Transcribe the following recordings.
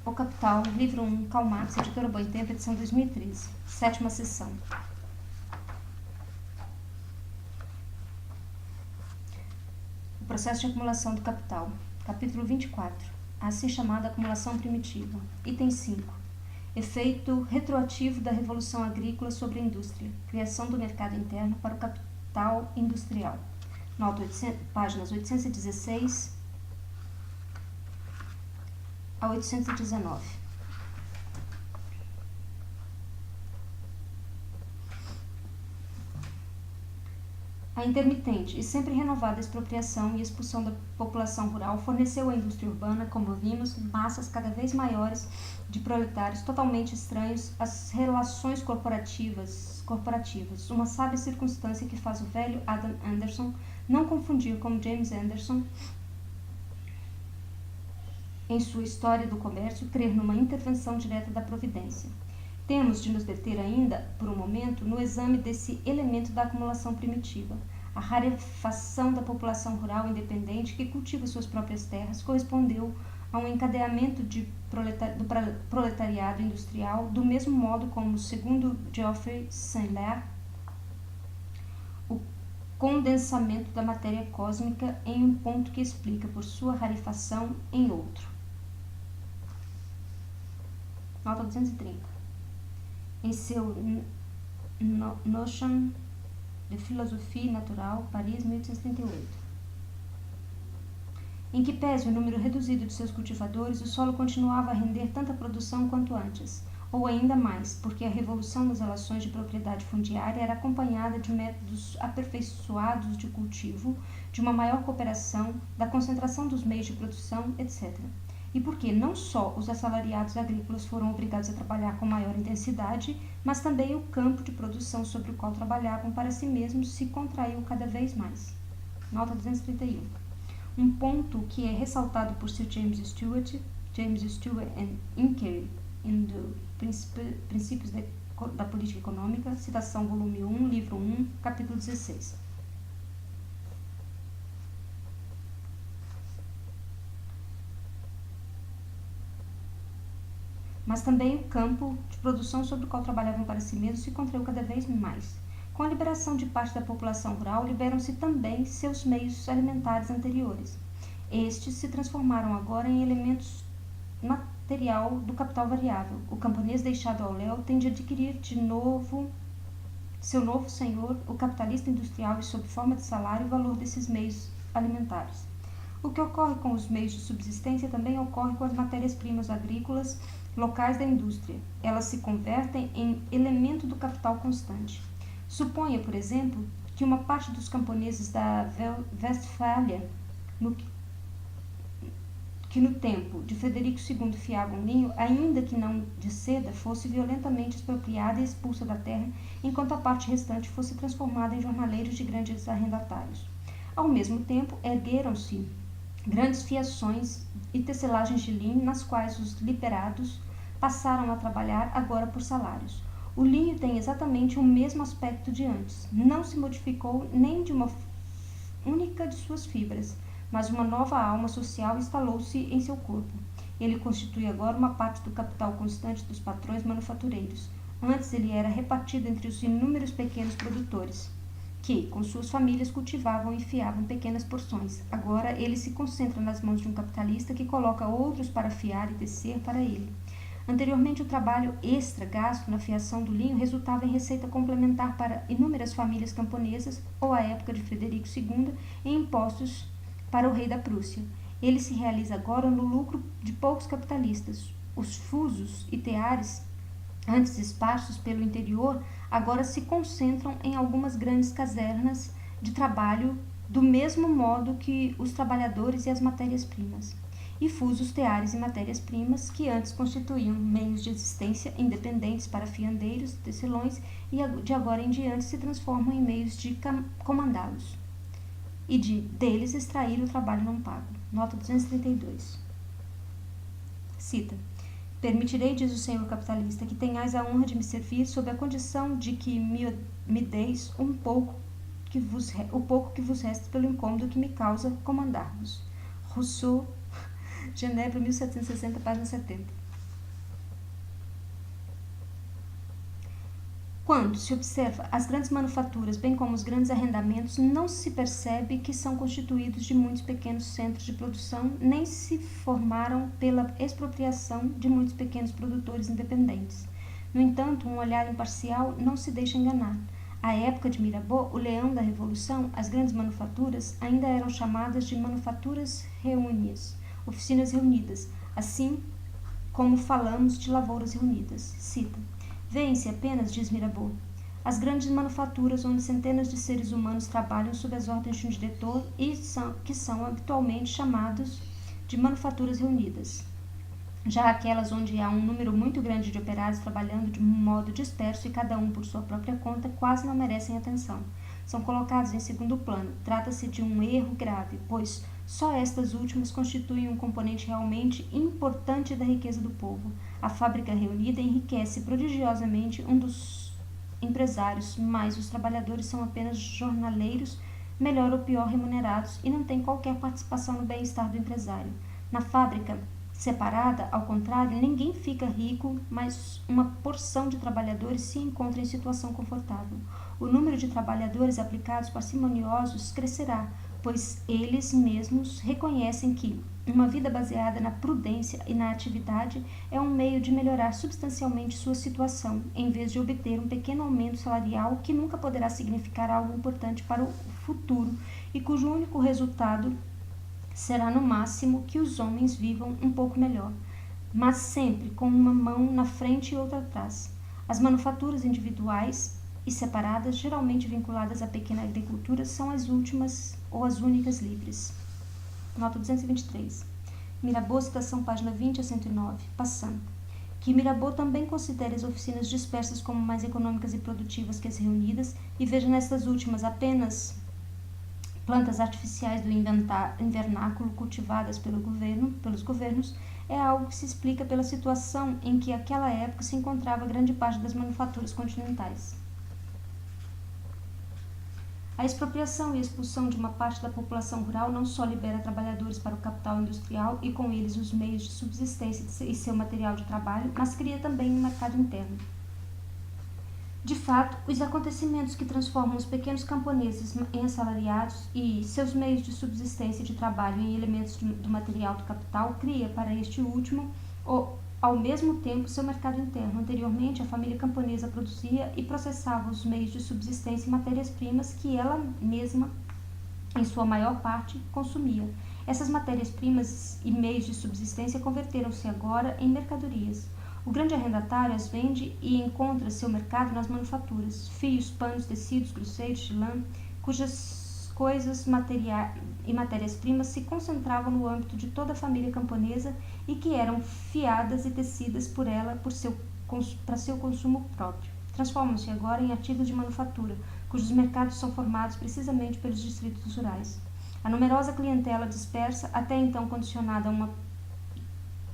O Capital, livro 1, Karl Marx, editora Boitempo, edição 2013, 7ª sessão. O processo de acumulação do capital. Capítulo 24. A assim chamada acumulação primitiva. Item 5. Efeito retroativo da Revolução Agrícola sobre a indústria. Criação do mercado interno para o capital industrial. Nota páginas 816 a 819. A intermitente e sempre renovada expropriação e expulsão da população rural forneceu à indústria urbana, como vimos, massas cada vez maiores de proletários totalmente estranhos às relações corporativas, uma sábia circunstância que faz o velho Adam Anderson não confundir com James Anderson em sua História do Comércio, crer numa intervenção direta da providência. Temos de nos deter ainda, por um momento, no exame desse elemento da acumulação primitiva. A rarefação da população rural independente que cultiva suas próprias terras correspondeu a um encadeamento do proletariado industrial, do mesmo modo como, segundo Geoffrey Saint-Hilaire, o condensamento da matéria cósmica em um ponto que explica, por sua rarefação, em outro. Nota 230. Em seu Notion de Philosophie Naturale, Paris, 1838. Em que pese o número reduzido de seus cultivadores, o solo continuava a render tanta produção quanto antes, ou ainda mais, porque a revolução nas relações de propriedade fundiária era acompanhada de métodos aperfeiçoados de cultivo, de uma maior cooperação, da concentração dos meios de produção, etc. E porque não só os assalariados agrícolas foram obrigados a trabalhar com maior intensidade, mas também o campo de produção sobre o qual trabalhavam para si mesmos se contraiu cada vez mais. Nota 231. Um ponto que é ressaltado por Sir James Stewart and Inquiry in the Princípios da Política Econômica, citação volume 1, livro 1, capítulo 16. Mas também o campo de produção sobre o qual trabalhavam para si mesmos se contraiu cada vez mais. Com a liberação de parte da população rural, liberam-se também seus meios alimentares anteriores. Estes se transformaram agora em elementos material do capital variável. O camponês deixado ao léu tem de adquirir de novo seu novo senhor, o capitalista industrial, e sob forma de salário, o valor desses meios alimentares. O que ocorre com os meios de subsistência também ocorre com as matérias-primas agrícolas locais da indústria. Elas se convertem em elemento do capital constante. Suponha, por exemplo, que uma parte dos camponeses da Westfália, que no tempo de Frederico II fiavam linho, ainda que não de seda, fosse violentamente expropriada e expulsa da terra, enquanto a parte restante fosse transformada em jornaleiros de grandes arrendatários. Ao mesmo tempo, ergueram-se grandes fiações e tecelagens de linho, nas quais os liberados passaram a trabalhar agora por salários. O linho tem exatamente o mesmo aspecto de antes. Não se modificou nem de uma única de suas fibras, mas uma nova alma social instalou-se em seu corpo. Ele constitui agora uma parte do capital constante dos patrões manufatureiros. Antes ele era repartido entre os inúmeros pequenos produtores, que, com suas famílias, cultivavam e fiavam pequenas porções. Agora ele se concentra nas mãos de um capitalista que coloca outros para fiar e tecer para ele. Anteriormente, o trabalho extra gasto na fiação do linho resultava em receita complementar para inúmeras famílias camponesas, ou, à época de Frederico II, em impostos para o rei da Prússia. Ele se realiza agora no lucro de poucos capitalistas. Os fusos e teares, antes esparsos pelo interior, agora se concentram em algumas grandes casernas de trabalho, do mesmo modo que os trabalhadores e as matérias-primas. E fusos, teares e matérias-primas, que antes constituíam meios de existência independentes para fiandeiros, tecelões, e de agora em diante se transformam em meios de comandá-los e deles extrair o trabalho não pago. Nota 232. Cita: Permitirei, diz o senhor capitalista, que tenhais a honra de me servir sob a condição de que me deis o pouco que vos resta pelo incômodo que me causa comandar-vos. Rousseau, Genebra, 1760, página 70. Quando se observa as grandes manufaturas, bem como os grandes arrendamentos, não se percebe que são constituídos de muitos pequenos centros de produção, nem se formaram pela expropriação de muitos pequenos produtores independentes. No entanto, um olhar imparcial não se deixa enganar. À época de Mirabeau, o leão da Revolução, as grandes manufaturas ainda eram chamadas de manufaturas reunies, oficinas reunidas, assim como falamos de lavouras reunidas. Cita. Vêem-se apenas, diz Mirabeau, as grandes manufaturas onde centenas de seres humanos trabalham sob as ordens de um diretor e que são habitualmente chamados de manufaturas reunidas. Já aquelas onde há um número muito grande de operários trabalhando de um modo disperso e cada um por sua própria conta, quase não merecem atenção. São colocados em segundo plano. Trata-se de um erro grave, pois só estas últimas constituem um componente realmente importante da riqueza do povo. A fábrica reunida enriquece prodigiosamente um dos empresários, mas os trabalhadores são apenas jornaleiros, melhor ou pior remunerados, e não têm qualquer participação no bem-estar do empresário. Na fábrica separada, ao contrário, ninguém fica rico, mas uma porção de trabalhadores se encontra em situação confortável. O número de trabalhadores aplicados parcimoniosos crescerá, pois eles mesmos reconhecem que uma vida baseada na prudência e na atividade é um meio de melhorar substancialmente sua situação, em vez de obter um pequeno aumento salarial que nunca poderá significar algo importante para o futuro e cujo único resultado será no máximo que os homens vivam um pouco melhor, mas sempre com uma mão na frente e outra atrás. As manufaturas individuais e separadas, geralmente vinculadas à pequena agricultura, são as últimas ou as únicas livres. Nota 223. Mirabeau, citação página 20 a 109. Passando. Que Mirabeau também considere as oficinas dispersas como mais econômicas e produtivas que as reunidas e veja nestas últimas apenas plantas artificiais do invernáculo cultivadas pelos governos, é algo que se explica pela situação em que naquela época se encontrava grande parte das manufaturas continentais. A expropriação e expulsão de uma parte da população rural não só libera trabalhadores para o capital industrial e com eles os meios de subsistência e seu material de trabalho, mas cria também um mercado interno. De fato, os acontecimentos que transformam os pequenos camponeses em assalariados e seus meios de subsistência e de trabalho em elementos do material do capital cria para este último, ao mesmo tempo, seu mercado interno. Anteriormente, a família camponesa produzia e processava os meios de subsistência e matérias-primas que ela mesma, em sua maior parte, consumia. Essas matérias-primas e meios de subsistência converteram-se agora em mercadorias. O grande arrendatário as vende e encontra seu mercado nas manufaturas, fios, panos, tecidos, groseiros de lã, cujas coisas e matérias-primas se concentravam no âmbito de toda a família camponesa e que eram fiadas e tecidas por ela para seu consumo próprio. Transformam-se agora em artigos de manufatura, cujos mercados são formados precisamente pelos distritos rurais. A numerosa clientela dispersa, até então condicionada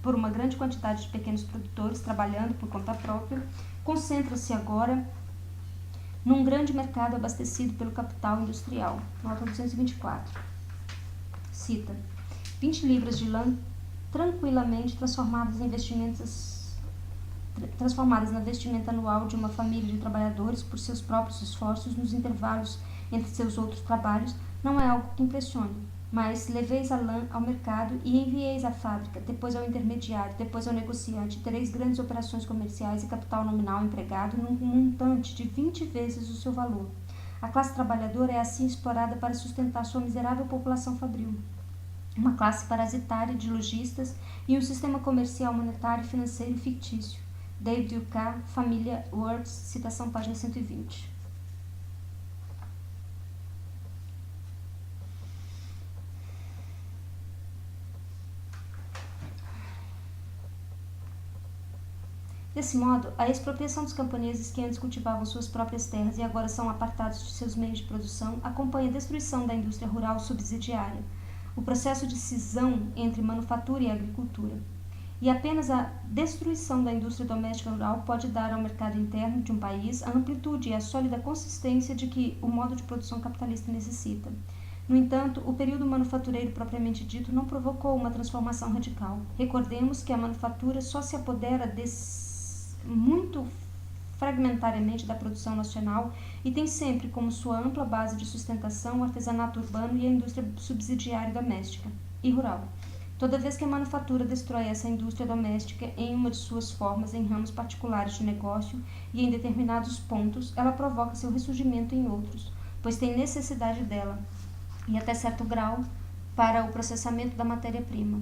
por uma grande quantidade de pequenos produtores trabalhando por conta própria, concentra-se agora num grande mercado abastecido pelo capital industrial. Nota 224. Cita. 20 libras de lã tranquilamente transformadas na vestimenta anual de uma família de trabalhadores por seus próprios esforços nos intervalos entre seus outros trabalhos não é algo que impressione. Mas leveis a lã ao mercado e envieis à fábrica, depois ao intermediário, depois ao negociante, tereis grandes operações comerciais e capital nominal empregado num montante de 20 vezes o seu valor. A classe trabalhadora é assim explorada para sustentar sua miserável população fabril, uma classe parasitária de lojistas e um sistema comercial, monetário e financeiro fictício. David U.K., Família Words, citação página 120. Desse modo, a expropriação dos camponeses que antes cultivavam suas próprias terras e agora são apartados de seus meios de produção acompanha a destruição da indústria rural subsidiária, o processo de cisão entre manufatura e agricultura. E apenas a destruição da indústria doméstica rural pode dar ao mercado interno de um país a amplitude e a sólida consistência de que o modo de produção capitalista necessita. No entanto, o período manufatureiro propriamente dito não provocou uma transformação radical. Recordemos que a manufatura só se apodera muito fragmentariamente da produção nacional e tem sempre como sua ampla base de sustentação o artesanato urbano e a indústria subsidiária doméstica e rural. Toda vez que a manufatura destrói essa indústria doméstica em uma de suas formas em ramos particulares de negócio e em determinados pontos, ela provoca seu ressurgimento em outros, pois tem necessidade dela, e até certo grau, para o processamento da matéria-prima.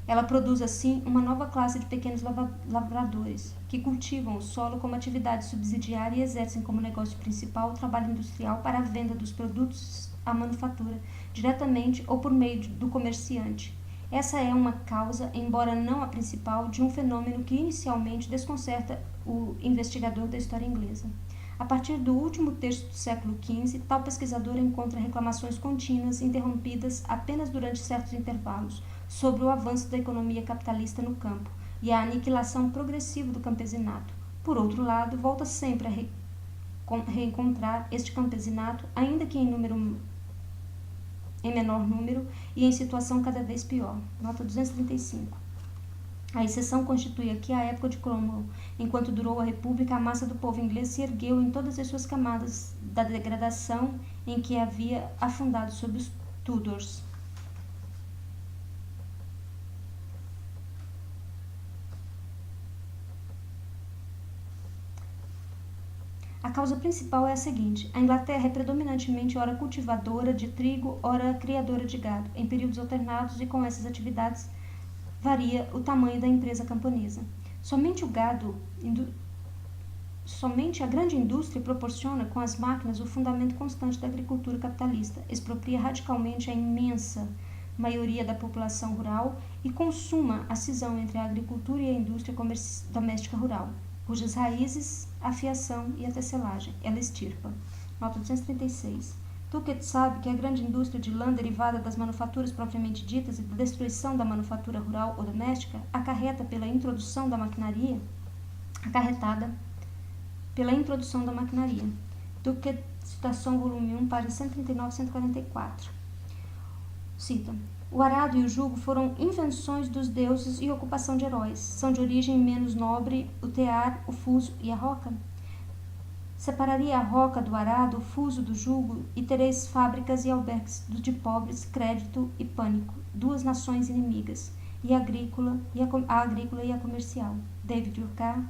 Ela produz, assim, uma nova classe de pequenos lavradores, que cultivam o solo como atividade subsidiária e exercem como negócio principal o trabalho industrial para a venda dos produtos à manufatura, diretamente ou por meio do comerciante. Essa é uma causa, embora não a principal, de um fenômeno que inicialmente desconcerta o investigador da história inglesa. A partir do último terço do século XV, tal pesquisador encontra reclamações contínuas, interrompidas apenas durante certos intervalos, sobre o avanço da economia capitalista no campo e a aniquilação progressiva do campesinato. Por outro lado, volta sempre a reencontrar este campesinato, ainda que em menor número e em situação cada vez pior. Nota 235. A exceção constitui aqui a época de Cromwell. Enquanto durou a República, a massa do povo inglês se ergueu em todas as suas camadas da degradação em que havia afundado sob os Tudors. A causa principal é a seguinte: a Inglaterra é predominantemente ora cultivadora de trigo, ora criadora de gado, em períodos alternados, e com essas atividades varia o tamanho da empresa camponesa. Somente a grande indústria proporciona, com as máquinas, o fundamento constante da agricultura capitalista, expropria radicalmente a imensa maioria da população rural e consuma a cisão entre a agricultura e a indústria doméstica rural, cujas raízes, a fiação e a tecelagem, ela extirpa. Nota 236. Tuckett sabe que a grande indústria de lã derivada das manufaturas propriamente ditas e da destruição da manufatura rural ou doméstica acarretada pela introdução da maquinaria. Tuckett, citação, volume 1, páginas 139 e 144. Cita: o arado e o jugo foram invenções dos deuses e ocupação de heróis. São de origem menos nobre o tear, o fuso e a roca? Separaria a roca do arado, o fuso do jugo, e tereis fábricas e albergues de pobres, crédito e pânico, duas nações inimigas, a agrícola e a comercial. David Urquhart,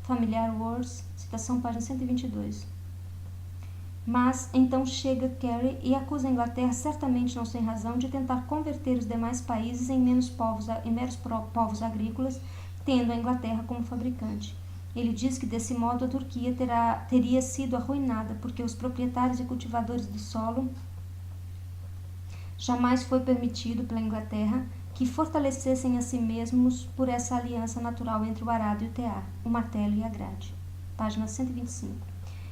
Familiar Wars, citação, página 122. Mas então chega Carey e acusa a Inglaterra, certamente não sem razão, de tentar converter os demais países em meros povos agrícolas, tendo a Inglaterra como fabricante. Ele diz que desse modo a Turquia teria sido arruinada, porque os proprietários e cultivadores do solo jamais foi permitido pela Inglaterra que fortalecessem a si mesmos por essa aliança natural entre o arado e o tear, o martelo e a grade. Página 125.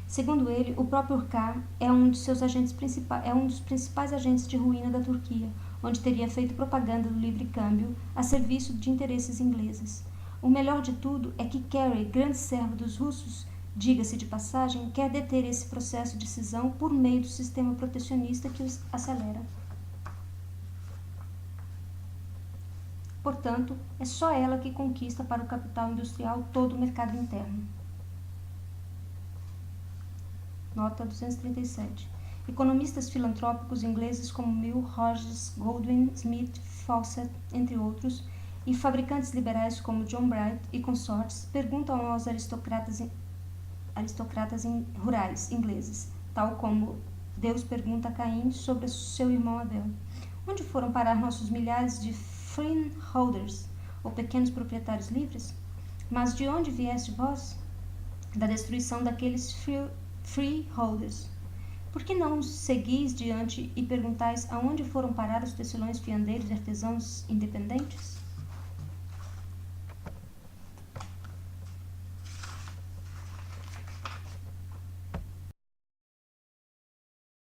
Segundo ele, o próprio Urquhart é um dos principais agentes de ruína da Turquia, onde teria feito propaganda do livre câmbio a serviço de interesses ingleses. O melhor de tudo é que Carey, grande servo dos russos, diga-se de passagem, quer deter esse processo de cisão por meio do sistema protecionista que os acelera. Portanto, é só ela que conquista para o capital industrial todo o mercado interno. Nota 237. Economistas filantrópicos ingleses como Mill, Rogers, Goldwin, Smith, Fawcett, entre outros, e fabricantes liberais como John Bright e consortes perguntam aos aristocratas rurais ingleses, tal como Deus pergunta a Caim sobre seu irmão Abel: onde foram parar nossos milhares de freeholders, ou pequenos proprietários livres? Mas de onde vieste vós? Da destruição daqueles freeholders. Por que não seguis diante e perguntais aonde foram parar os tecelões, fiandeiros e artesãos independentes?